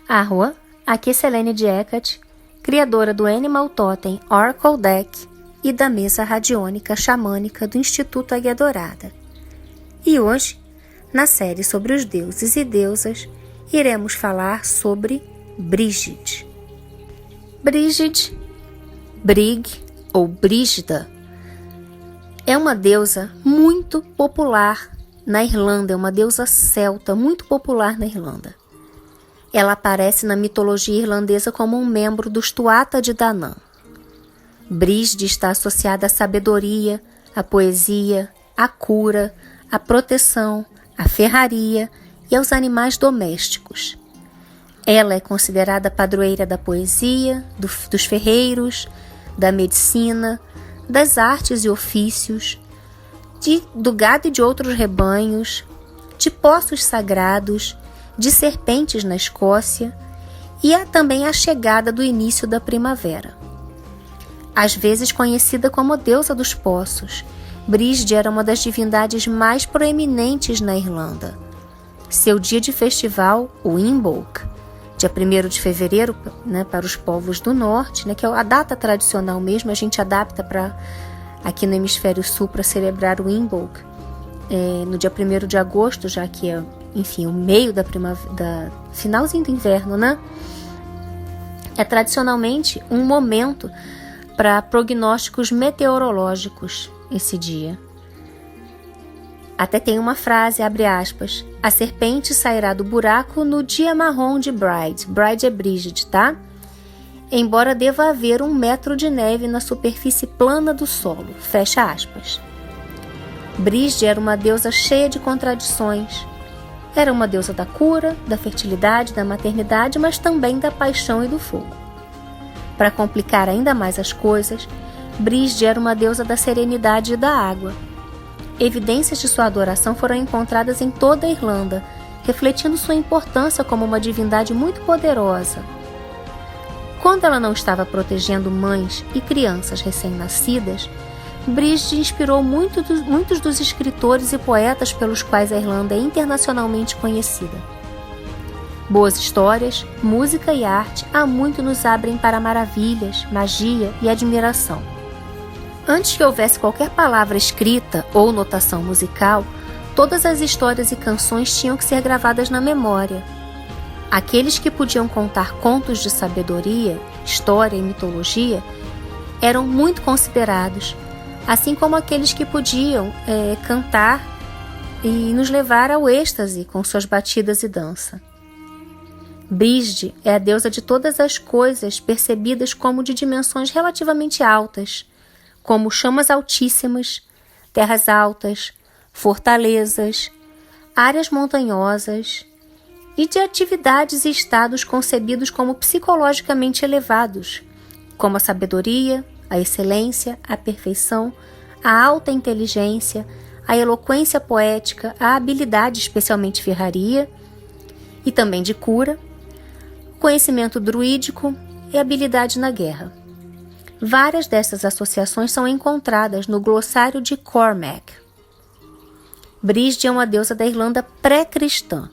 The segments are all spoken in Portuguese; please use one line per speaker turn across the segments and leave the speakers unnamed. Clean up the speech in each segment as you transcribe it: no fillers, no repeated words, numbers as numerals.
Arwa, aqui Selene de Hecate, criadora do Animal Totem Oracle Deck e da mesa radiônica xamânica do Instituto Águia Dourada. E hoje, na série sobre os deuses e deusas, iremos falar sobre Brígide. Brígide, Brig ou Brígida, é uma deusa muito popular na Irlanda, é uma deusa celta muito popular na Irlanda. Ela aparece na mitologia irlandesa como um membro dos Tuatha de Danann. Brígide está associada à sabedoria, à poesia, à cura, à proteção, à ferraria e aos animais domésticos. Ela é considerada padroeira da poesia, dos ferreiros, da medicina, das artes e ofícios, do gado e de outros rebanhos, de poços sagrados, de serpentes na Escócia e é também a chegada do início da primavera. Às vezes conhecida como deusa dos poços, Brígide era uma das divindades mais proeminentes na Irlanda. Seu dia de festival, o Imbolc, dia 1º de fevereiro, para os povos do norte, que é a data tradicional mesmo, a gente adapta para aqui no hemisfério sul para celebrar o Imbolc, no dia 1º de agosto, já que é, enfim, o meio da primavera, finalzinho do inverno, É tradicionalmente um momento para prognósticos meteorológicos esse dia. Até tem uma frase, abre aspas, a serpente sairá do buraco no dia marrom de Bride. Bride é Brígide, tá? Embora deva haver 1 metro de neve na superfície plana do solo, fecha aspas. Brígide era uma deusa cheia de contradições. Era uma deusa da cura, da fertilidade, da maternidade, mas também da paixão e do fogo. Para complicar ainda mais as coisas, Brígide era uma deusa da serenidade e da água. Evidências de sua adoração foram encontradas em toda a Irlanda, refletindo sua importância como uma divindade muito poderosa. Quando ela não estava protegendo mães e crianças recém-nascidas, Brígide inspirou muitos dos escritores e poetas pelos quais a Irlanda é internacionalmente conhecida. Boas histórias, música e arte há muito nos abrem para maravilhas, magia e admiração. Antes que houvesse qualquer palavra escrita ou notação musical, todas as histórias e canções tinham que ser gravadas na memória. Aqueles que podiam contar contos de sabedoria, história e mitologia eram muito considerados, assim como aqueles que podiam cantar e nos levar ao êxtase com suas batidas e dança. Brígide é a deusa de todas as coisas percebidas como de dimensões relativamente altas, como chamas altíssimas, terras altas, fortalezas, áreas montanhosas e de atividades e estados concebidos como psicologicamente elevados, como a sabedoria, a excelência, a perfeição, a alta inteligência, a eloquência poética, a habilidade, especialmente ferraria, e também de cura, conhecimento druídico e habilidade na guerra. Várias dessas associações são encontradas no glossário de Cormac. Brígide é uma deusa da Irlanda pré-cristã,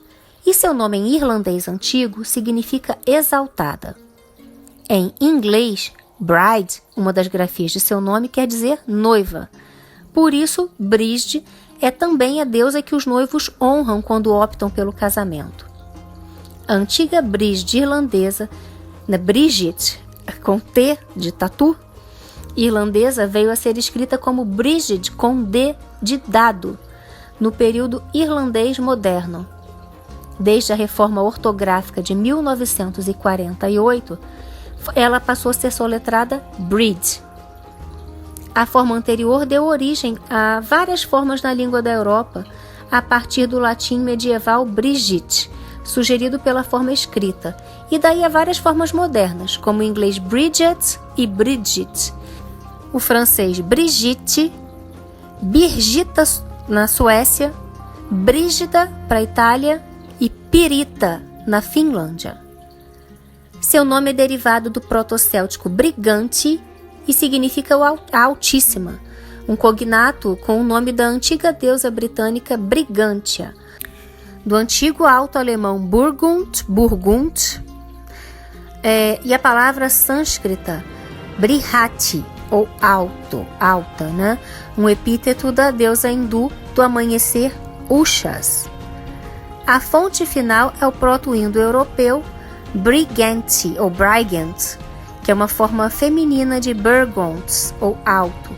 e seu nome em irlandês antigo significa exaltada. Em inglês, bride, uma das grafias de seu nome, quer dizer noiva. Por isso, Brígide é também a deusa que os noivos honram quando optam pelo casamento. A antiga Brígide irlandesa, Brigid, com T de tatu, irlandesa, veio a ser escrita como Brígide com D de dado, no período irlandês moderno. Desde a reforma ortográfica de 1948, ela passou a ser soletrada Brid. A forma anterior deu origem a várias formas na língua da Europa, a partir do latim medieval Brigitte, sugerido pela forma escrita, e daí a várias formas modernas, como o inglês Bridget e Brigitte, o francês Brigitte, Birgitta na Suécia, Brígida para a Itália e Pirita na Finlândia. Seu nome é derivado do proto-céltico brigante e significa a Altíssima, um cognato com o nome da antiga deusa britânica Brigantia, do antigo alto-alemão Burgund, e a palavra sânscrita Brihati, ou alta, né? Um epíteto da deusa hindu do amanhecer Ushas. A fonte final é o proto-indo-europeu Briganti, ou Brigant, que é uma forma feminina de Burgons, ou alto.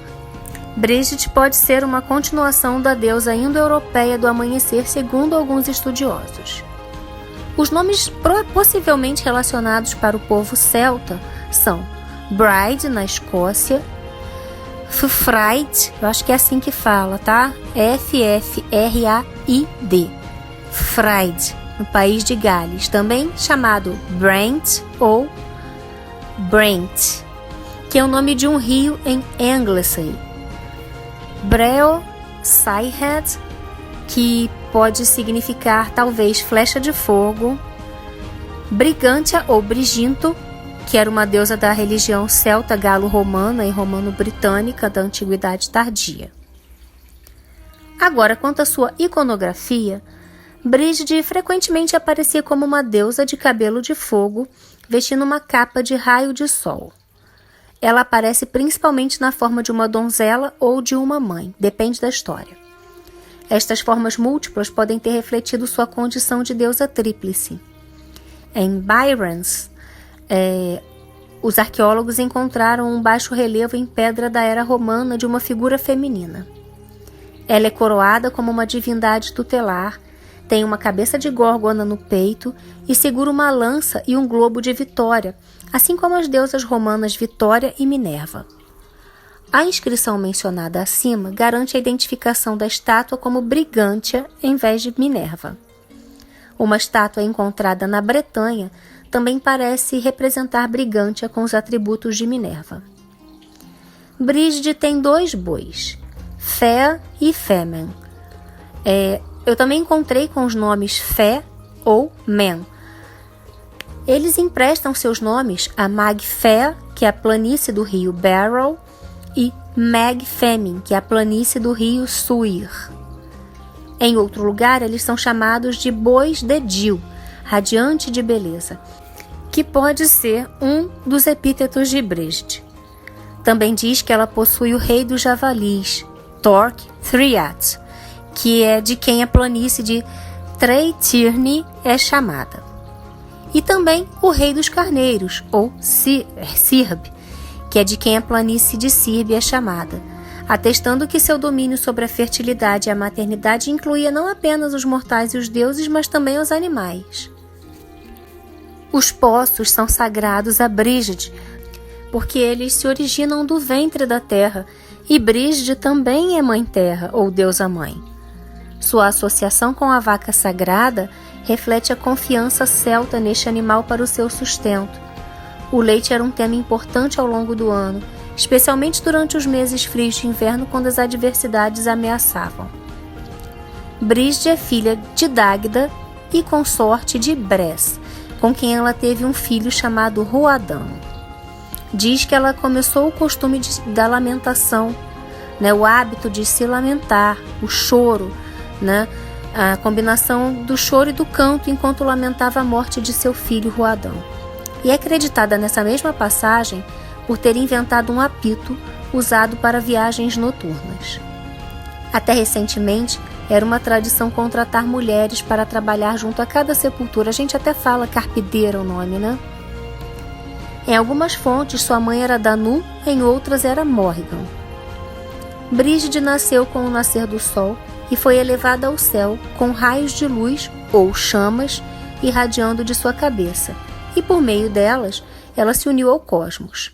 Brigid pode ser uma continuação da deusa indo-europeia do amanhecer, segundo alguns estudiosos. Os nomes possivelmente relacionados para o povo celta são Bride, na Escócia, Fufraid, eu acho que é assim que fala, tá? F-F-R-A-I-D, Fraid, no país de Gales, também chamado Brent ou Brent, que é o nome de um rio em Anglesey. Breo Saihead, que pode significar talvez flecha de fogo. Brigantia ou Briginto, que era uma deusa da religião celta galo-romana e romano-britânica da Antiguidade Tardia. Agora, quanto à sua iconografia, Brígide frequentemente aparecia como uma deusa de cabelo de fogo, vestindo uma capa de raio de sol. Ela aparece principalmente na forma de uma donzela ou de uma mãe, depende da história. Estas formas múltiplas podem ter refletido sua condição de deusa tríplice. Em Byron's, os arqueólogos encontraram um baixo relevo em pedra da era romana de uma figura feminina. Ela é coroada como uma divindade tutelar, tem uma cabeça de górgona no peito e segura uma lança e um globo de Vitória, assim como as deusas romanas Vitória e Minerva. A inscrição mencionada acima garante a identificação da estátua como Brigantia em vez de Minerva. Uma estátua encontrada na Bretanha também parece representar Brigantia com os atributos de Minerva. Brígide tem 2 bois, Fea e Femen. Eu também encontrei com os nomes Fé ou Men. Eles emprestam seus nomes a Mag Fea, que é a planície do rio Barrow, e Mag Femin, que é a planície do rio Suir. Em outro lugar, eles são chamados de bois de Dil, radiante de beleza, que pode ser um dos epítetos de Brígide. Também diz que ela possui o rei dos javalis, Torc Thriat, que é de quem a planície de Trei-Tirni é chamada. E também o rei dos carneiros, ou Sirb, que é de quem a planície de Sirb é chamada, atestando que seu domínio sobre a fertilidade e a maternidade incluía não apenas os mortais e os deuses, mas também os animais. Os poços são sagrados a Brígide, porque eles se originam do ventre da terra, e Brígide também é mãe-terra, ou deusa-mãe. Sua associação com a vaca sagrada reflete a confiança celta neste animal para o seu sustento. O leite era um tema importante ao longo do ano, especialmente durante os meses frios de inverno, quando as adversidades ameaçavam. Brígide é filha de Dágda e consorte de Brés, com quem ela teve um filho chamado Ruadã. Diz que ela começou o costume da lamentação, o hábito de se lamentar, o choro, a combinação do choro e do canto enquanto lamentava a morte de seu filho Ruadã. E é acreditada nessa mesma passagem por ter inventado um apito usado para viagens noturnas. Até recentemente, era uma tradição contratar mulheres para trabalhar junto a cada sepultura. A gente até fala carpideira o nome, né? Em algumas fontes, sua mãe era Danu, em outras era Morrigan. Brígide nasceu com o nascer do sol e foi elevada ao céu com raios de luz ou chamas irradiando de sua cabeça, e por meio delas, ela se uniu ao cosmos.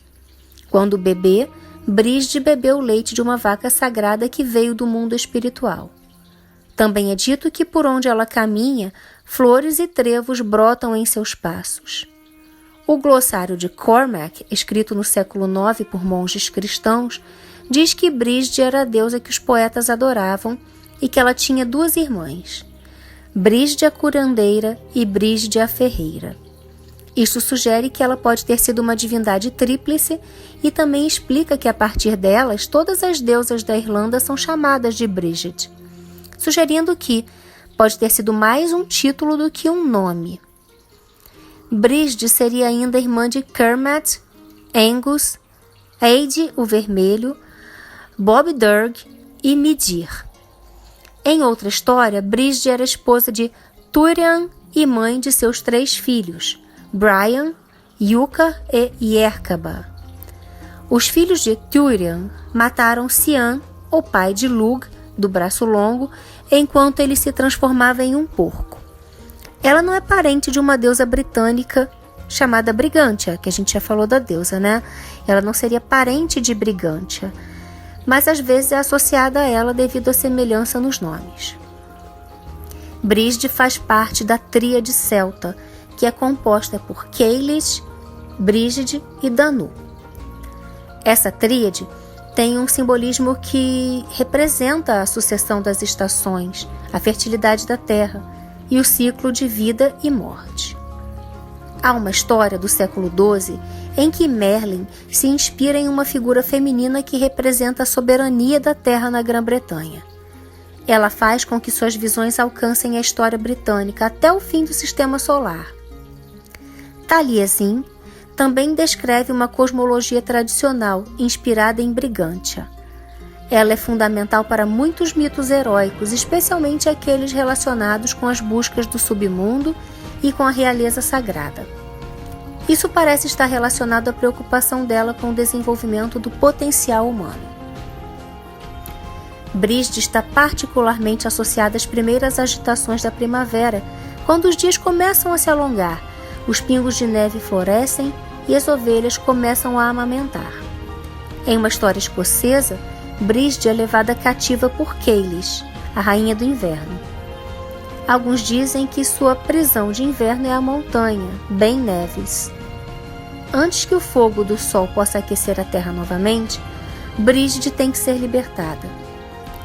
Quando bebê, Brígide bebeu o leite de uma vaca sagrada que veio do mundo espiritual. Também é dito que por onde ela caminha, flores e trevos brotam em seus passos. O glossário de Cormac, escrito no século IX por monges cristãos, diz que Brígide era a deusa que os poetas adoravam e que ela tinha 2 irmãs, Brígide a curandeira e Brígide a ferreira. Isto sugere que ela pode ter sido uma divindade tríplice e também explica que a partir delas todas as deusas da Irlanda são chamadas de Brigid, sugerindo que pode ter sido mais um título do que um nome. Brigid seria ainda irmã de Kermet, Angus, Eide o Vermelho, Bob Durg e Midir. Em outra história, Brigid era esposa de Túrian e mãe de seus 3 filhos, Brian, Yuka e Yerkaba. Os filhos de Túrian mataram Cian, o pai de Lug, do braço longo, enquanto ele se transformava em um porco. Ela não é parente de uma deusa britânica chamada Brigantia, que a gente já falou da deusa, né? Ela não seria parente de Brigantia, mas às vezes é associada a ela devido à semelhança nos nomes. Brigid faz parte da tríade celta, que é composta por Caoilis, Brigid e Danu. Essa tríade tem um simbolismo que representa a sucessão das estações, a fertilidade da terra e o ciclo de vida e morte. Há uma história do século XII em que Merlin se inspira em uma figura feminina que representa a soberania da terra na Grã-Bretanha. Ela faz com que suas visões alcancem a história britânica até o fim do sistema solar. Taliesin também descreve uma cosmologia tradicional inspirada em Brigantia. Ela é fundamental para muitos mitos heróicos, especialmente aqueles relacionados com as buscas do submundo e com a realeza sagrada. Isso parece estar relacionado à preocupação dela com o desenvolvimento do potencial humano. Brigid está particularmente associada às primeiras agitações da primavera, quando os dias começam a se alongar, os pingos de neve florescem e as ovelhas começam a amamentar. Em uma história escocesa, Brigid é levada cativa por Caoilis, a rainha do inverno. Alguns dizem que sua prisão de inverno é a montanha, Ben Nevis. Antes que o fogo do sol possa aquecer a terra novamente, Brigid tem que ser libertada.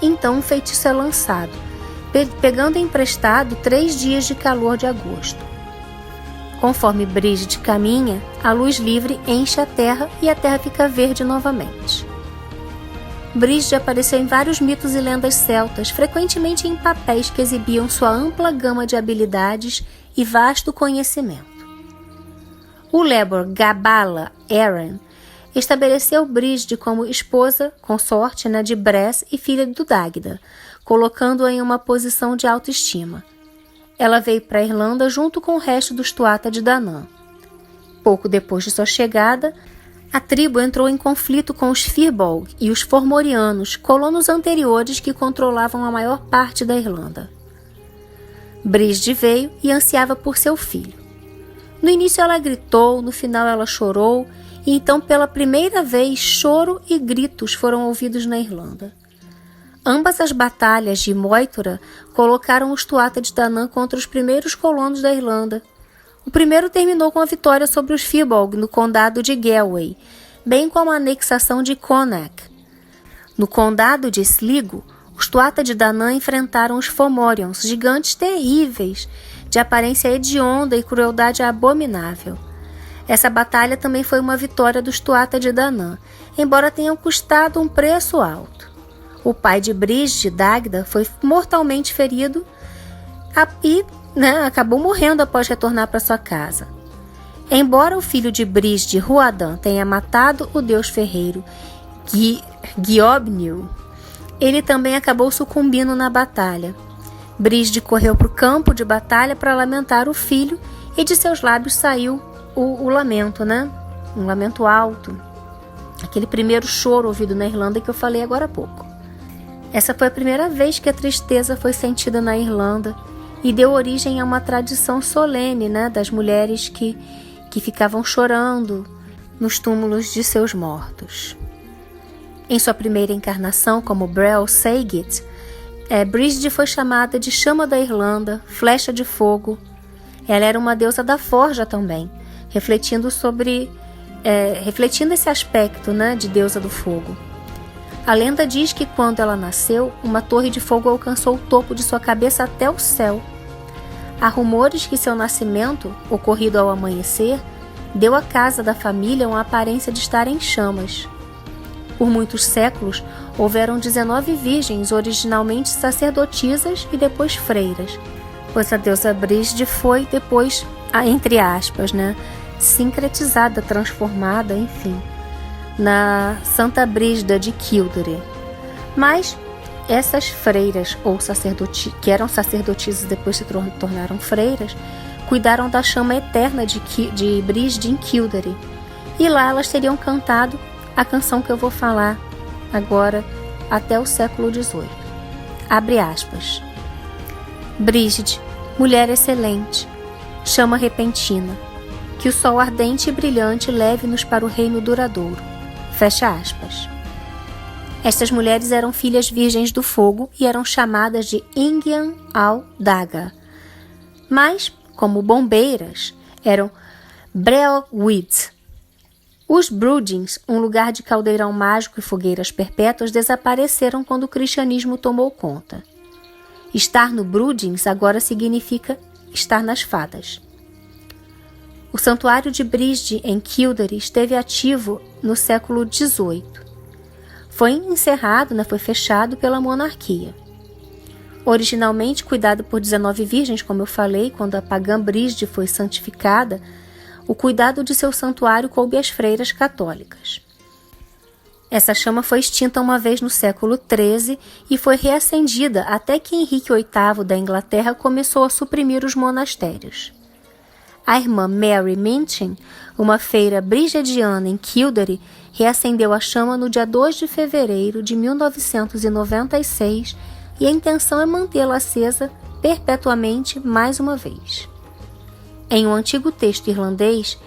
Então um feitiço é lançado, pegando emprestado 3 dias de calor de agosto. Conforme Brigid caminha, a luz livre enche a terra e a terra fica verde novamente. Brigid apareceu em vários mitos e lendas celtas, frequentemente em papéis que exibiam sua ampla gama de habilidades e vasto conhecimento. O Lebor Gabala Eren estabeleceu Brigid como esposa, consorte de Bres e filha do Dagda, colocando-a em uma posição de autoestima. Ela veio para a Irlanda junto com o resto dos Tuatha de Danann. Pouco depois de sua chegada, a tribo entrou em conflito com os Firbolg e os Fomorianos, colonos anteriores que controlavam a maior parte da Irlanda. Brigid veio e ansiava por seu filho. No início ela gritou, no final ela chorou, e então pela primeira vez choro e gritos foram ouvidos na Irlanda. Ambas as batalhas de Moytura colocaram os Tuatha de Danann contra os primeiros colonos da Irlanda. O primeiro terminou com a vitória sobre os Firbolg no condado de Galway, bem como a anexação de Connacht. No condado de Sligo, os Tuatha de Danann enfrentaram os Fomorians, gigantes terríveis, de aparência hedionda e crueldade abominável. Essa batalha também foi uma vitória dos Tuatha de Danann, embora tenham custado um preço alto. O pai de Brigid, Dagda, foi mortalmente ferido e acabou morrendo após retornar para sua casa. Embora o filho de Brigid, Ruadan, tenha matado o deus ferreiro Giobnil, ele também acabou sucumbindo na batalha. Brigid correu para o campo de batalha para lamentar o filho e de seus lábios saiu o lamento, um lamento alto. Aquele primeiro choro ouvido na Irlanda que eu falei agora há pouco. Essa foi a primeira vez que a tristeza foi sentida na Irlanda e deu origem a uma tradição solene, das mulheres que ficavam chorando nos túmulos de seus mortos. Em sua primeira encarnação como Brel Saigit, Brigid foi chamada de Chama da Irlanda, Flecha de Fogo. Ela era uma deusa da forja também, refletindo esse aspecto de deusa do fogo. A lenda diz que quando ela nasceu, uma torre de fogo alcançou o topo de sua cabeça até o céu. Há rumores que seu nascimento, ocorrido ao amanhecer, deu à casa da família uma aparência de estar em chamas. Por muitos séculos, houveram 19 virgens, originalmente sacerdotisas e depois freiras, pois a deusa Brígide foi depois, entre aspas, sincretizada, transformada, enfim, na Santa Brígida de Kildare. Mas essas freiras, que eram sacerdotisas e depois se tornaram freiras, cuidaram da chama eterna de Brígide em Kildare. E lá elas teriam cantado a canção que eu vou falar agora até o século XVIII. Abre aspas. Brígide, mulher excelente, chama repentina, que o sol ardente e brilhante leve-nos para o reino duradouro. Fecha aspas. Estas mulheres eram filhas virgens do fogo e eram chamadas de Ingyan al-Daga. Mas, como bombeiras, eram Breawid. Os Broodings, um lugar de caldeirão mágico e fogueiras perpétuas, desapareceram quando o cristianismo tomou conta. Estar no Broodings agora significa estar nas fadas. O santuário de Brígide em Kildare esteve ativo no século XVIII. Foi fechado pela monarquia. Originalmente cuidado por 19 virgens, como eu falei, quando a pagã Brígide foi santificada, o cuidado de seu santuário coube às freiras católicas. Essa chama foi extinta uma vez no século XIII e foi reacendida até que Henrique VIII da Inglaterra começou a suprimir os monastérios. A irmã Mary Minchin, uma freira brigidiana em Kildare, reacendeu a chama no dia 2 de fevereiro de 1996 e a intenção é mantê-la acesa perpetuamente mais uma vez. Em um antigo texto irlandês,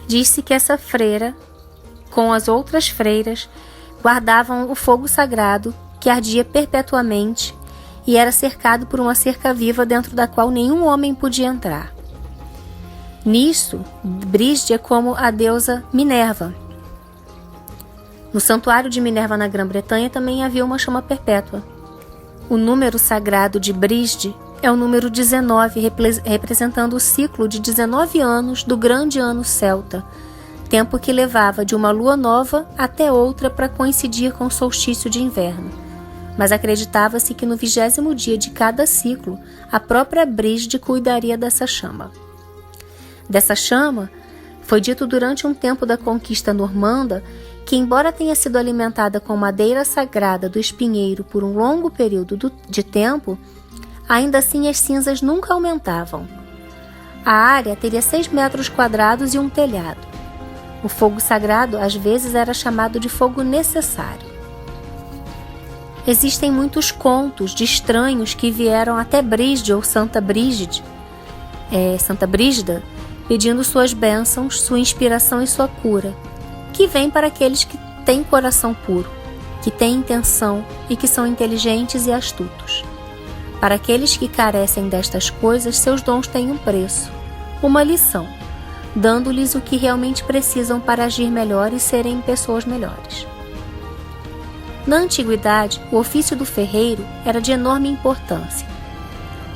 diz-se que essa freira, com as outras freiras, guardavam o fogo sagrado que ardia perpetuamente e era cercado por uma cerca viva dentro da qual nenhum homem podia entrar. Nisso, Brígide é como a deusa Minerva. No santuário de Minerva na Grã-Bretanha também havia uma chama perpétua. O número sagrado de Brígide é o número 19, representando o ciclo de 19 anos do grande ano celta, tempo que levava de uma lua nova até outra para coincidir com o solstício de inverno. Mas acreditava-se que no 20º dia de cada ciclo, a própria Brígide cuidaria dessa chama. Dessa chama, foi dito durante um tempo da conquista normanda que, embora tenha sido alimentada com madeira sagrada do espinheiro por um longo período de tempo, ainda assim as cinzas nunca aumentavam. A área teria 6 metros quadrados e um telhado. O fogo sagrado às vezes era chamado de fogo necessário. Existem muitos contos de estranhos que vieram até Brígide ou Santa Brígida, pedindo suas bênçãos, sua inspiração e sua cura, que vem para aqueles que têm coração puro, que têm intenção e que são inteligentes e astutos. Para aqueles que carecem destas coisas, seus dons têm um preço, uma lição, dando-lhes o que realmente precisam para agir melhor e serem pessoas melhores. Na antiguidade, o ofício do ferreiro era de enorme importância.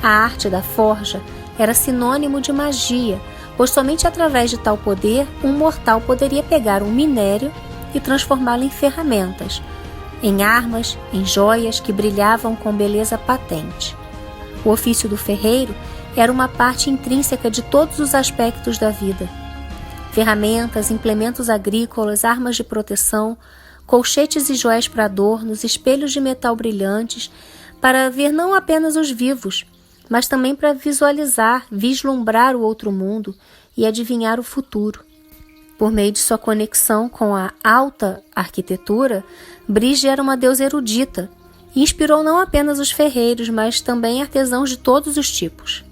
A arte da forja era sinônimo de magia, pois somente através de tal poder um mortal poderia pegar um minério e transformá-lo em ferramentas, em armas, em joias que brilhavam com beleza patente. O ofício do ferreiro era uma parte intrínseca de todos os aspectos da vida. Ferramentas, implementos agrícolas, armas de proteção, colchetes e joias para adornos, espelhos de metal brilhantes, para ver não apenas os vivos, mas também para visualizar, vislumbrar o outro mundo e adivinhar o futuro. Por meio de sua conexão com a alta arquitetura, Brígide era uma deusa erudita e inspirou não apenas os ferreiros, mas também artesãos de todos os tipos.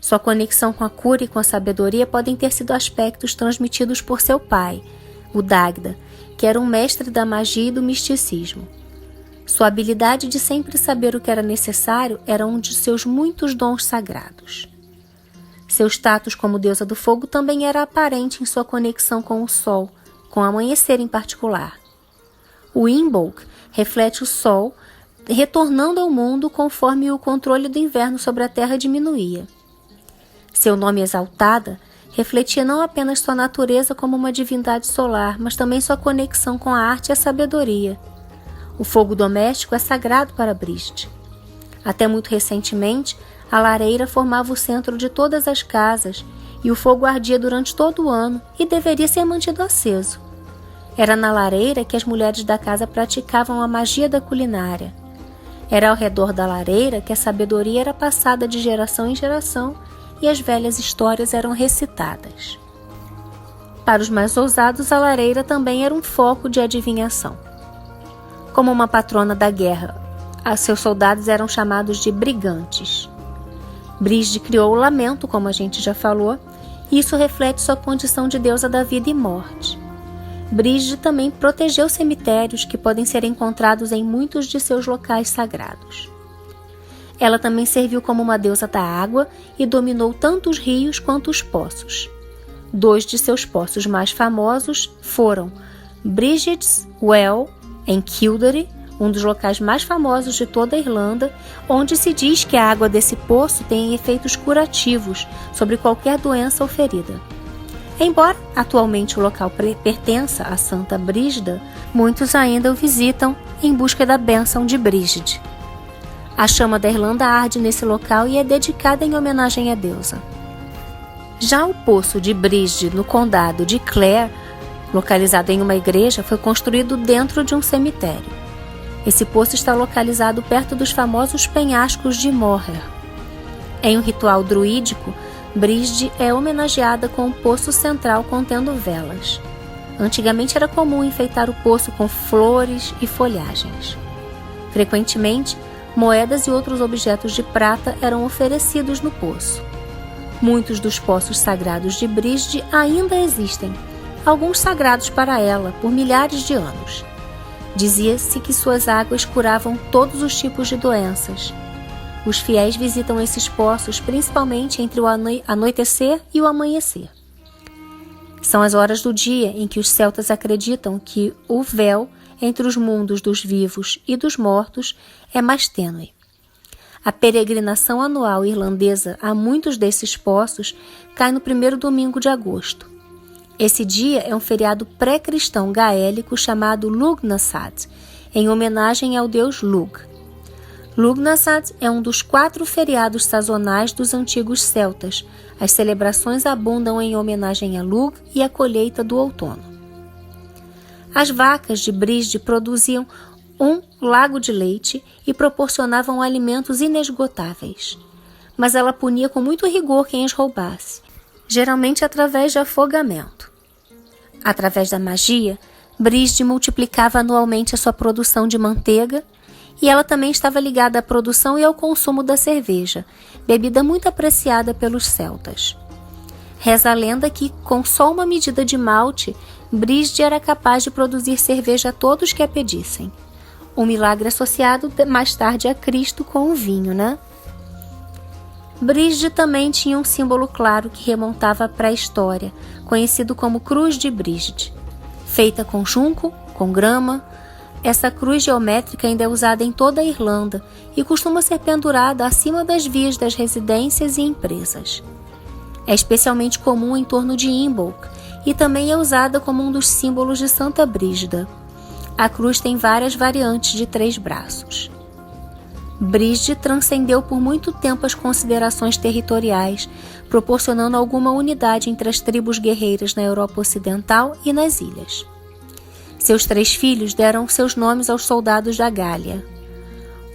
Sua conexão com a cura e com a sabedoria podem ter sido aspectos transmitidos por seu pai, o Dagda, que era um mestre da magia e do misticismo. Sua habilidade de sempre saber o que era necessário era um de seus muitos dons sagrados. Seu status como deusa do fogo também era aparente em sua conexão com o sol, com o amanhecer em particular. O Imbolc reflete o sol, retornando ao mundo conforme o controle do inverno sobre a terra diminuía. Seu nome Exaltada refletia não apenas sua natureza como uma divindade solar, mas também sua conexão com a arte e a sabedoria. O fogo doméstico é sagrado para Brígide. Até muito recentemente, a lareira formava o centro de todas as casas e o fogo ardia durante todo o ano e deveria ser mantido aceso. Era na lareira que as mulheres da casa praticavam a magia da culinária. Era ao redor da lareira que a sabedoria era passada de geração em geração e as velhas histórias eram recitadas. Para os mais ousados, a lareira também era um foco de adivinhação. Como uma patrona da guerra, seus soldados eram chamados de brigantes. Brígide criou o lamento, como a gente já falou, e isso reflete sua condição de deusa da vida e morte. Brígide também protegeu cemitérios que podem ser encontrados em muitos de seus locais sagrados. Ela também serviu como uma deusa da água e dominou tanto os rios quanto os poços. 2 de seus poços mais famosos foram Brigide's Well, em Kildare, um dos locais mais famosos de toda a Irlanda, onde se diz que a água desse poço tem efeitos curativos sobre qualquer doença ou ferida. Embora atualmente o local pertença a Santa Brígida, muitos ainda o visitam em busca da bênção de Brígide. A chama da Irlanda arde nesse local e é dedicada em homenagem à deusa. Já o poço de Brígide, no condado de Clare, localizado em uma igreja, foi construído dentro de um cemitério. Esse poço está localizado perto dos famosos penhascos de Moher. Em um ritual druídico, Brígide é homenageada com um poço central contendo velas. Antigamente era comum enfeitar o poço com flores e folhagens. Frequentemente, moedas e outros objetos de prata eram oferecidos no poço. Muitos dos poços sagrados de Brígide ainda existem, alguns sagrados para ela por milhares de anos. Dizia-se que suas águas curavam todos os tipos de doenças. Os fiéis visitam esses poços principalmente entre o anoitecer e o amanhecer. São as horas do dia em que os celtas acreditam que o véu entre os mundos dos vivos e dos mortos é mais tênue. A peregrinação anual irlandesa a muitos desses poços cai no primeiro domingo de agosto. Esse dia é um feriado pré-cristão gaélico chamado Lugnasad, em homenagem ao deus Lugh. Lugnasad é um dos 4 feriados sazonais dos antigos celtas. As celebrações abundam em homenagem a Lugh e à colheita do outono. As vacas de Brígide produziam um lago de leite e proporcionavam alimentos inesgotáveis. Mas ela punia com muito rigor quem as roubasse, geralmente através de afogamento. Através da magia, Brígide multiplicava anualmente a sua produção de manteiga, e ela também estava ligada à produção e ao consumo da cerveja, bebida muito apreciada pelos celtas. Reza a lenda que, com só uma medida de malte, Brígide era capaz de produzir cerveja a todos que a pedissem. Um milagre associado mais tarde a Cristo com o vinho, né? Brígide também tinha um símbolo claro que remontava à pré-história, conhecido como Cruz de Brígide. Feita com junco, com grama, essa cruz geométrica ainda é usada em toda a Irlanda e costuma ser pendurada acima das vias das residências e empresas. É especialmente comum em torno de Imbolc e também é usada como um dos símbolos de Santa Brígida. A cruz tem várias variantes de 3 braços. Brígide transcendeu por muito tempo as considerações territoriais, proporcionando alguma unidade entre as tribos guerreiras na Europa Ocidental e nas ilhas. Seus 3 filhos deram seus nomes aos soldados da Gália.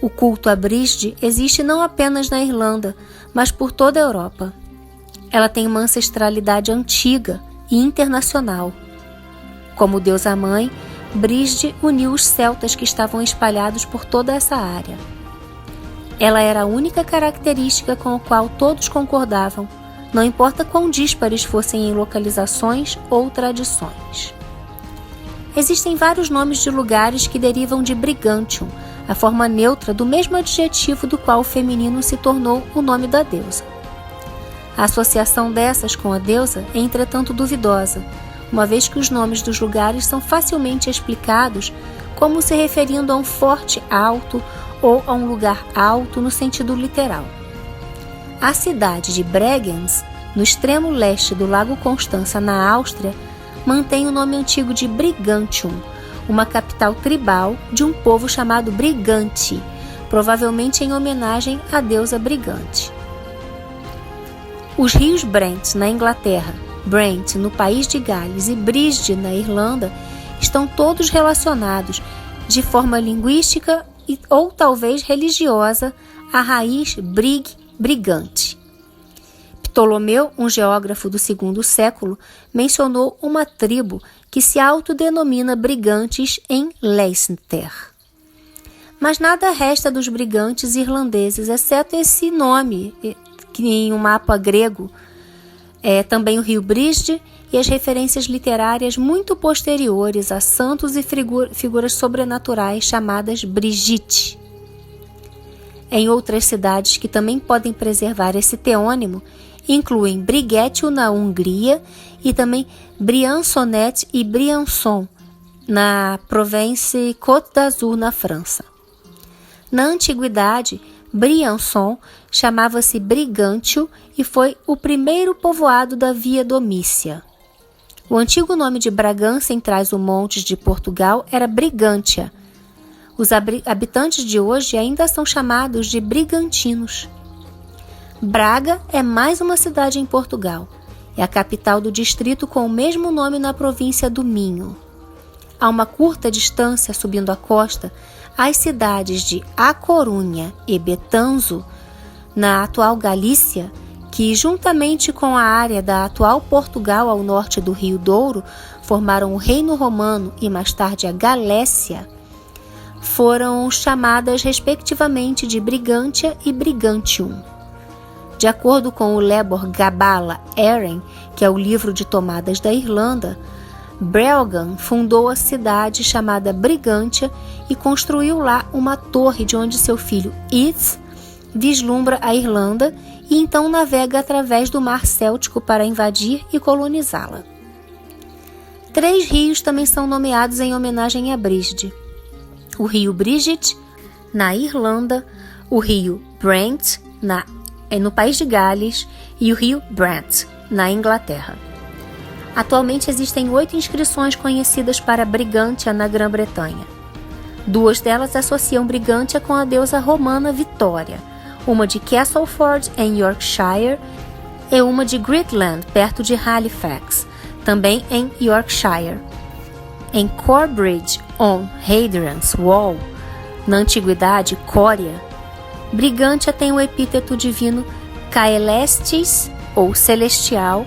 O culto a Brígide existe não apenas na Irlanda, mas por toda a Europa. Ela tem uma ancestralidade antiga e internacional. Como deusa-mãe, Brígide uniu os celtas que estavam espalhados por toda essa área. Ela era a única característica com a qual todos concordavam, não importa quão díspares fossem em localizações ou tradições. Existem vários nomes de lugares que derivam de Brigantium, a forma neutra do mesmo adjetivo do qual o feminino se tornou o nome da deusa. A associação dessas com a deusa é, entretanto, duvidosa, uma vez que os nomes dos lugares são facilmente explicados como se referindo a um forte alto ou a um lugar alto no sentido literal. A cidade de Bregenz, no extremo leste do Lago Constança, na Áustria, mantém o nome antigo de Brigantium, uma capital tribal de um povo chamado Brigante, provavelmente em homenagem à deusa Brigante. Os rios Brent, na Inglaterra, Brent, no país de Gales, e Brisde, na Irlanda, estão todos relacionados, de forma linguística ou talvez religiosa, à raiz brigante. Ptolomeu, um geógrafo do segundo século, mencionou uma tribo que se autodenomina brigantes em Leicester. Mas nada resta dos brigantes irlandeses, exceto esse nome, que em um mapa grego é também o rio Brisde, e as referências literárias muito posteriores a santos e figuras sobrenaturais chamadas Brigitte. Em outras cidades que também podem preservar esse teônimo, incluem Brigetio, na Hungria, e também Briançonnet e Briançon, na Provence Côte d'Azur, na França. Na antiguidade, Briançon chamava-se Brigantio e foi o primeiro povoado da Via Domícia. O antigo nome de Bragança, em Trás-os-Montes de Portugal, era Brigantia. Os habitantes de hoje ainda são chamados de brigantinos. Braga é mais uma cidade em Portugal. É a capital do distrito com o mesmo nome na província do Minho. A uma curta distância, subindo a costa, as cidades de A Corunha e Betanzo, na atual Galícia, que, juntamente com a área da atual Portugal ao norte do Rio Douro, formaram o Reino Romano e mais tarde a Galécia, foram chamadas respectivamente de Brigantia e Brigantium. De acordo com o Lebor Gabála Éren, que é o livro de tomadas da Irlanda, Breogan fundou a cidade chamada Brigantia e construiu lá uma torre de onde seu filho Ith vislumbra a Irlanda e então navega através do mar Céltico para invadir e colonizá-la. 3 rios também são nomeados em homenagem a Brisde. O rio Bridget, na Irlanda, o rio Brent, no país de Gales, e o rio Brent, na Inglaterra. Atualmente existem 8 inscrições conhecidas para Brigantia na Grã-Bretanha. 2 delas associam Brigantia com a deusa romana Vitória, uma de Castleford, em Yorkshire, e uma de Gridland, perto de Halifax, também em Yorkshire. Em Corbridge on Hadrian's Wall, na antiguidade Cória, Brigantia tem o epíteto divino Caelestis, ou celestial,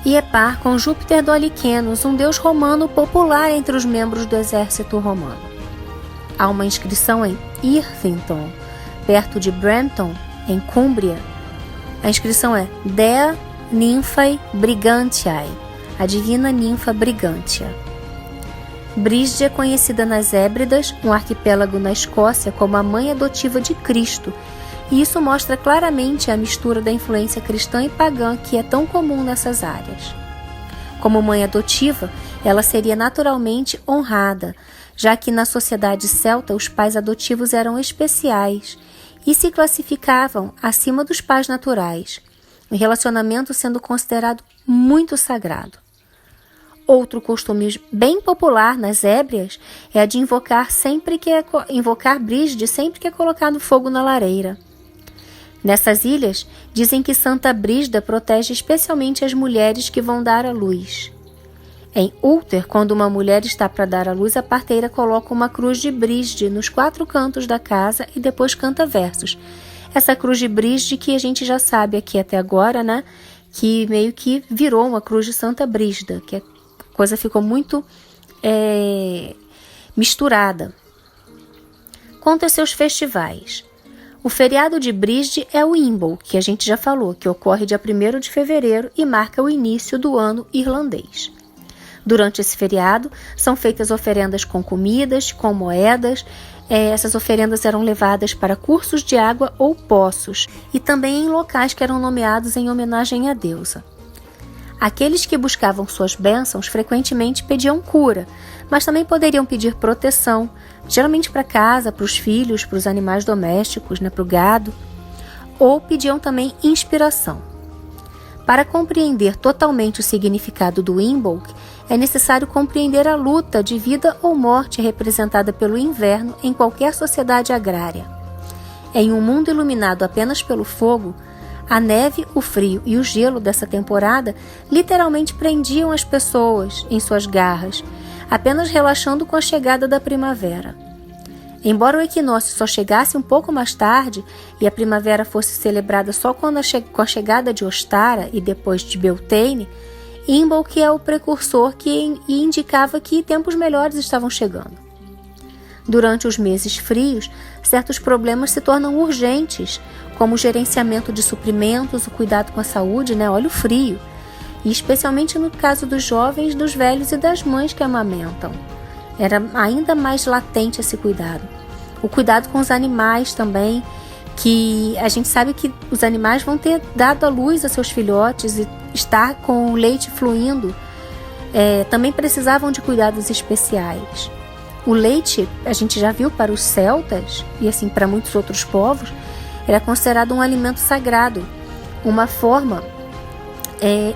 e é par com Júpiter do Aliquenos, um deus romano popular entre os membros do exército romano. Há uma inscrição em Irvington, perto de Brampton, em Cumbria. A inscrição é Dea Nymphae Brigantiae, a divina ninfa Brigantia. Brisde é conhecida nas Hébridas, um arquipélago na Escócia, como a mãe adotiva de Cristo, e isso mostra claramente a mistura da influência cristã e pagã que é tão comum nessas áreas. Como mãe adotiva, ela seria naturalmente honrada, já que na sociedade celta os pais adotivos eram especiais e se classificavam acima dos pais naturais, o relacionamento sendo considerado muito sagrado. Outro costume bem popular nas Hébrias é a de invocar Brisde sempre que é colocado fogo na lareira. Nessas ilhas, dizem que Santa Brígida protege especialmente as mulheres que vão dar à luz. Em Ulster, quando uma mulher está para dar à luz, a parteira coloca uma cruz de Brígide nos 4 cantos da casa e depois canta versos. Essa cruz de Brígide que a gente já sabe aqui até agora, né? Que meio que virou uma cruz de Santa Brígida, que a coisa ficou muito misturada. Quanto a seus festivais, o feriado de Brisde é o Imbolc, que a gente já falou, que ocorre dia 1º de fevereiro e marca o início do ano irlandês. Durante esse feriado, são feitas oferendas com comidas, com moedas. Essas oferendas eram levadas para cursos de água ou poços, e também em locais que eram nomeados em homenagem à deusa. Aqueles que buscavam suas bênçãos frequentemente pediam cura, mas também poderiam pedir proteção, geralmente para casa, para os filhos, para os animais domésticos, para o gado. ou pediam também inspiração. Para compreender totalmente o significado do Imbolc, é necessário compreender a luta de vida ou morte representada pelo inverno em qualquer sociedade agrária. Em um mundo iluminado apenas pelo fogo, a neve, o frio e o gelo dessa temporada literalmente prendiam as pessoas em suas garras, apenas relaxando com a chegada da primavera. Embora o equinócio só chegasse um pouco mais tarde e a primavera fosse celebrada só com a chegada de Ostara e depois de Beltane, Imbolc é o precursor que indicava que tempos melhores estavam chegando. Durante os meses frios, certos problemas se tornam urgentes, como o gerenciamento de suprimentos, o cuidado com a saúde, olha o frio, e especialmente no caso dos jovens, dos velhos e das mães que amamentam. Era ainda mais latente esse cuidado. O cuidado com os animais também, que a gente sabe que os animais vão ter dado à luz a seus filhotes e estar com o leite fluindo, também precisavam de cuidados especiais. O leite, a gente já viu para os celtas e assim para muitos outros povos, era considerado um alimento sagrado, uma forma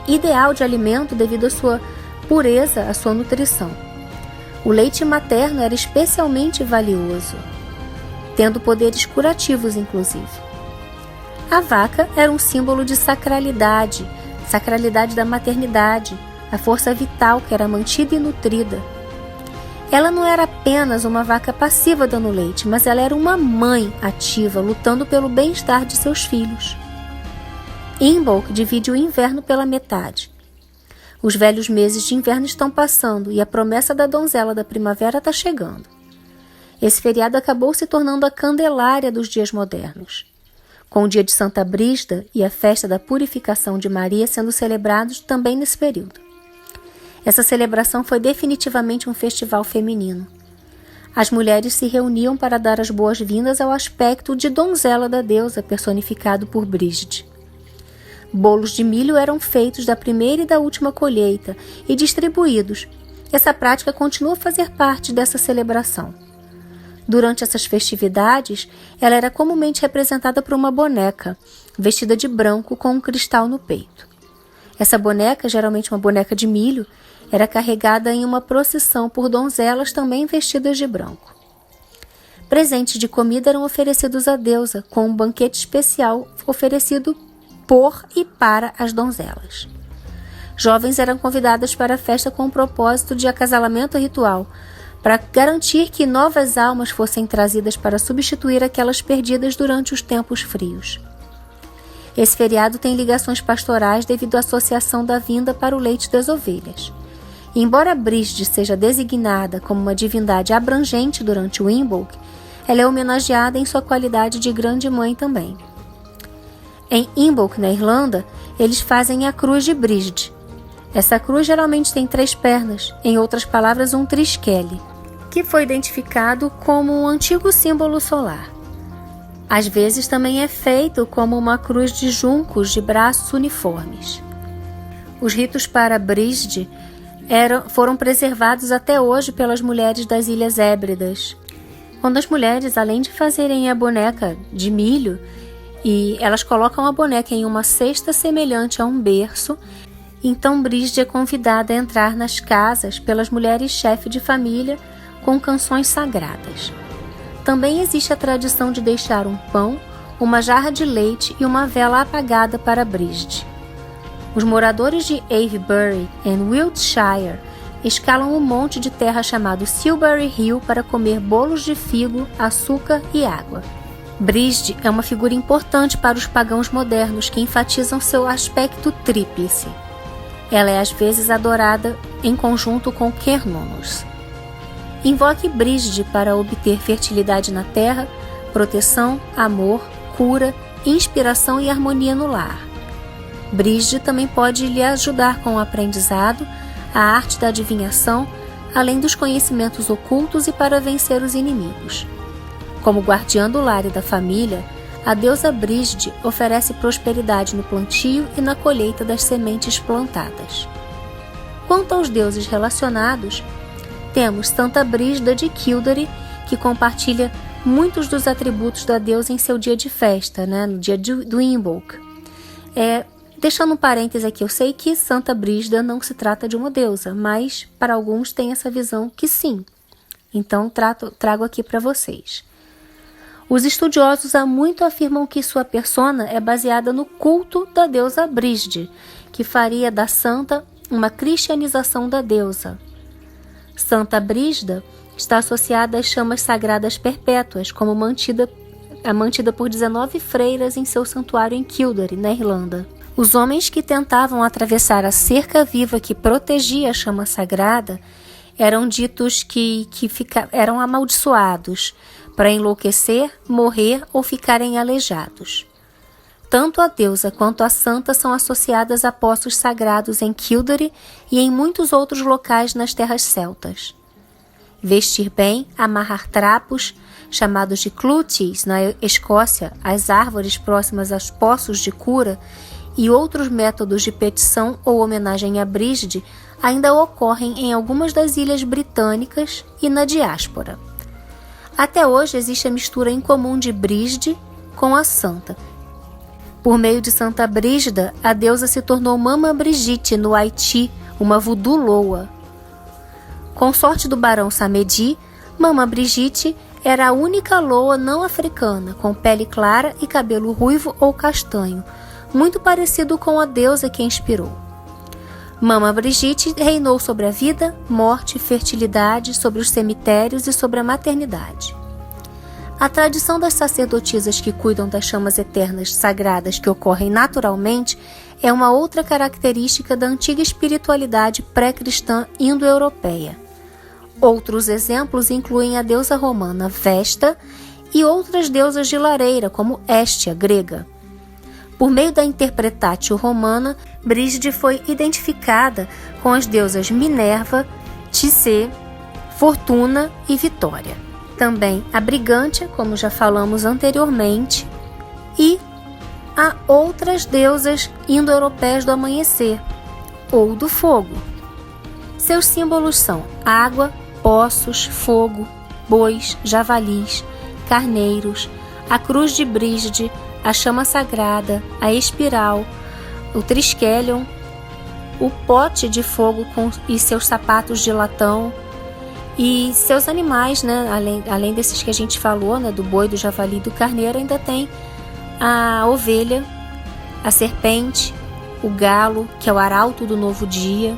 ideal de alimento devido à sua pureza, à sua nutrição. O leite materno era especialmente valioso, tendo poderes curativos inclusive. A vaca era um símbolo de sacralidade da maternidade, a força vital que era mantida e nutrida. Ela não era apenas uma vaca passiva dando leite, mas ela era uma mãe ativa, lutando pelo bem-estar de seus filhos. Imbolc divide o inverno pela metade. Os velhos meses de inverno estão passando e a promessa da donzela da primavera está chegando. Esse feriado acabou se tornando a candelária dos dias modernos, com o dia de Santa Brígida e a festa da purificação de Maria sendo celebrados também nesse período. Essa celebração foi definitivamente um festival feminino. As mulheres se reuniam para dar as boas-vindas ao aspecto de donzela da deusa personificado por Brígide. Bolos de milho eram feitos da primeira e da última colheita e distribuídos. Essa prática continua a fazer parte dessa celebração. Durante essas festividades, ela era comumente representada por uma boneca, vestida de branco com um cristal no peito. Essa boneca, geralmente uma boneca de milho, era carregada em uma procissão por donzelas também vestidas de branco. Presentes de comida eram oferecidos à deusa, com um banquete especial oferecido por e para as donzelas. Jovens eram convidadas para a festa com o propósito de acasalamento ritual, para garantir que novas almas fossem trazidas para substituir aquelas perdidas durante os tempos frios. Esse feriado tem ligações pastorais devido à associação da vinda para o leite das ovelhas. E embora Brígide seja designada como uma divindade abrangente durante o Imbolc, ela é homenageada em sua qualidade de grande mãe também. Em Imbolc, na Irlanda, eles fazem a cruz de Brígide. Essa cruz geralmente tem 3 pernas, em outras palavras, um triskele, que foi identificado como um antigo símbolo solar. Às vezes também é feito como uma cruz de juncos de braços uniformes. Os ritos para Brígide foram preservados até hoje pelas mulheres das Ilhas Hébridas, quando as mulheres, além de fazerem a boneca de milho, e elas colocam a boneca em uma cesta semelhante a um berço, então Brígide é convidada a entrar nas casas pelas mulheres chefe de família com canções sagradas. Também existe a tradição de deixar um pão, uma jarra de leite e uma vela apagada para Brígide. Os moradores de Avebury, em Wiltshire, escalam um monte de terra chamado Silbury Hill para comer bolos de figo, açúcar e água. Brígide é uma figura importante para os pagãos modernos que enfatizam seu aspecto tríplice. Ela é às vezes adorada em conjunto com Cernunnos. Invoque Brígide para obter fertilidade na terra, proteção, amor, cura, inspiração e harmonia no lar. Brígide também pode lhe ajudar com o aprendizado, a arte da adivinhação, além dos conhecimentos ocultos e para vencer os inimigos. Como guardiã do lar e da família, a deusa Brígide oferece prosperidade no plantio e na colheita das sementes plantadas. Quanto aos deuses relacionados, temos Santa Brígida de Kildare, que compartilha muitos dos atributos da deusa em seu dia de festa, né? No dia do Imbolc. Deixando um parêntese aqui, eu sei que Santa Brígida não se trata de uma deusa, mas para alguns tem essa visão que sim. Então trago aqui para vocês. Os estudiosos há muito afirmam que sua persona é baseada no culto da deusa Brígide, que faria da santa uma cristianização da deusa. Santa Brígida está associada às chamas sagradas perpétuas, como mantida por 19 freiras em seu santuário em Kildare, na Irlanda. Os homens que tentavam atravessar a cerca viva que protegia a chama sagrada eram ditos que eram amaldiçoados para enlouquecer, morrer ou ficarem aleijados. Tanto a deusa quanto a santa são associadas a poços sagrados em Kildare e em muitos outros locais nas terras celtas. Vestir bem, amarrar trapos, chamados de clútees na Escócia, às árvores próximas aos poços de cura, e outros métodos de petição ou homenagem a Brígide ainda ocorrem em algumas das ilhas britânicas e na diáspora. Até hoje existe a mistura incomum de Brígide com a santa. Por meio de Santa Brígida, a deusa se tornou Mama Brigitte no Haiti, uma voodoo loa. Consorte do barão Samedi, Mama Brigitte era a única loa não africana, com pele clara e cabelo ruivo ou castanho, muito parecido com a deusa que a inspirou. Mama Brigitte reinou sobre a vida, morte, fertilidade, sobre os cemitérios e sobre a maternidade. A tradição das sacerdotisas que cuidam das chamas eternas sagradas que ocorrem naturalmente é uma outra característica da antiga espiritualidade pré-cristã indo-europeia. Outros exemplos incluem a deusa romana Vesta e outras deusas de lareira, como Hestia, grega. Por meio da interpretatio romana, Brígide foi identificada com as deusas Minerva, Tisé, Fortuna e Vitória. Também a Brigantia, como já falamos anteriormente, e a outras deusas indo-europeias do amanhecer, ou do fogo. Seus símbolos são água, poços, fogo, bois, javalis, carneiros, a cruz de Brígide, a chama sagrada, a espiral, o triskelion, o pote de fogo e seus sapatos de latão e seus animais, né? Além desses que a gente falou, né? Do boi, do javali e do carneiro, ainda tem a ovelha, a serpente, o galo, que é o arauto do novo dia,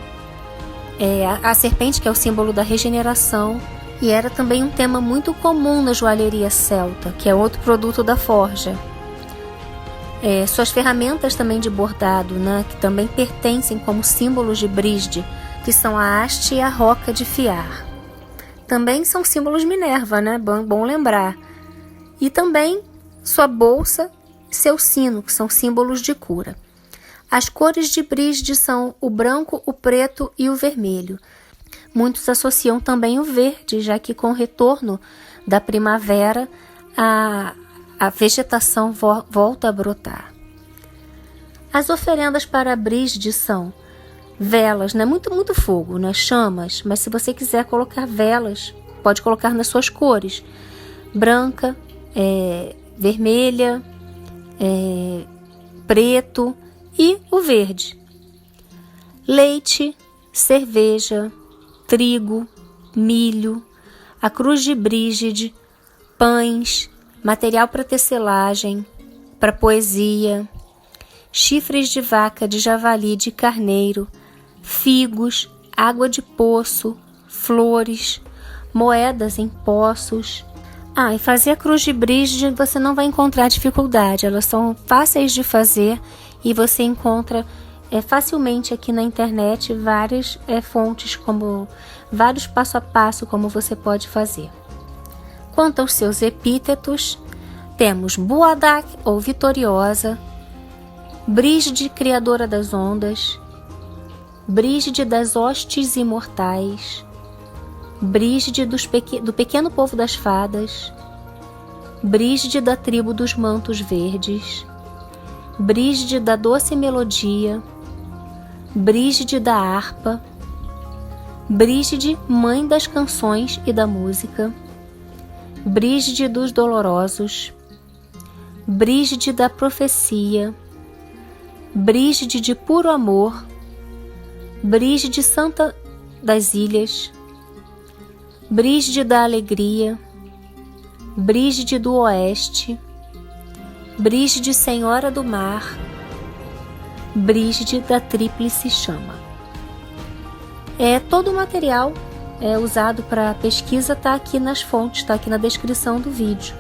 a serpente, que é o símbolo da regeneração, e era também um tema muito comum na joalheria celta, que é outro produto da forja. Suas ferramentas também de bordado, né, que também pertencem como símbolos de Brígide, que são a haste e a roca de fiar. Também são símbolos Minerva, né, bom lembrar. E também sua bolsa e seu sino, que são símbolos de cura. As cores de Brígide são o branco, o preto e o vermelho. Muitos associam também o verde, já que com o retorno da primavera, a vegetação volta a brotar. As oferendas para Brígide são velas, né? Muito fogo, né? Chamas, mas se você quiser colocar velas, pode colocar nas suas cores: branca, vermelha, preto e o verde. Leite, cerveja, trigo, milho, a cruz de Brígide, pães, material para tecelagem, para poesia, chifres de vaca, de javali, de carneiro, figos, água de poço, flores, moedas em poços. E fazer a cruz de Brígide você não vai encontrar dificuldade, elas são fáceis de fazer e você encontra facilmente aqui na internet várias fontes, como vários passo a passo como você pode fazer. Quanto aos seus epítetos, temos Buadak, ou vitoriosa, Brígide, criadora das ondas, Brígide das hostes imortais, Brígide do pequeno povo das fadas, Brígide da tribo dos mantos verdes, Brígide da doce melodia, Brígide da harpa, Brígide, mãe das canções e da música, Brígide dos Dolorosos, Brígide da Profecia, Brígide de Puro Amor, Brígide Santa das Ilhas, Brígide da Alegria, Brígide do Oeste, Brígide Senhora do Mar, Brígide da Tríplice Chama. Todo o material usado para pesquisa está aqui nas fontes, está aqui na descrição do vídeo.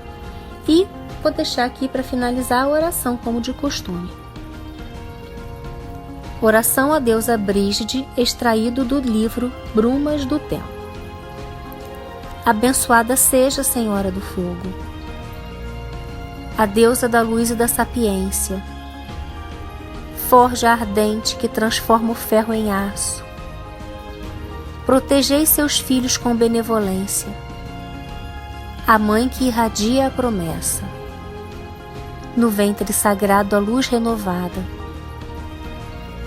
E vou deixar aqui para finalizar a oração, como de costume. Oração à deusa Brígide, extraído do livro Brumas do Tempo. Abençoada seja, Senhora do Fogo, a deusa da luz e da sapiência, forja ardente que transforma o ferro em aço. Protegei seus filhos com benevolência, a mãe que irradia a promessa. No ventre sagrado a luz renovada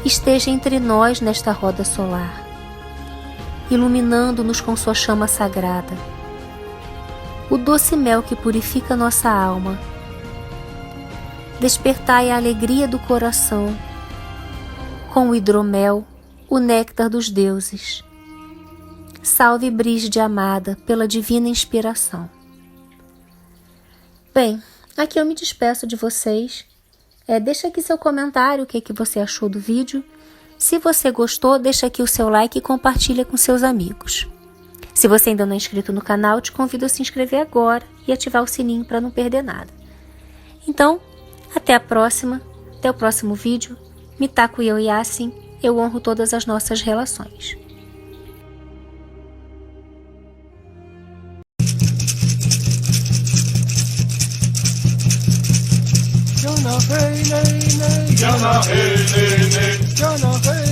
esteja entre nós nesta roda solar, iluminando-nos com sua chama sagrada, o doce mel que purifica nossa alma. Despertai a alegria do coração, com o hidromel, o néctar dos deuses. Salve Brígide amada, pela divina inspiração. Bem, aqui eu me despeço de vocês. Deixa aqui seu comentário, o que você achou do vídeo. Se você gostou, deixa aqui o seu like e compartilha com seus amigos. Se você ainda não é inscrito no canal, te convido a se inscrever agora e ativar o sininho para não perder nada. Então, até a próxima, até o próximo vídeo. Mitako e eu, Yasin, eu honro todas as nossas relações.
Jana hey nay nay, Jana hey nay nay, Jana hey.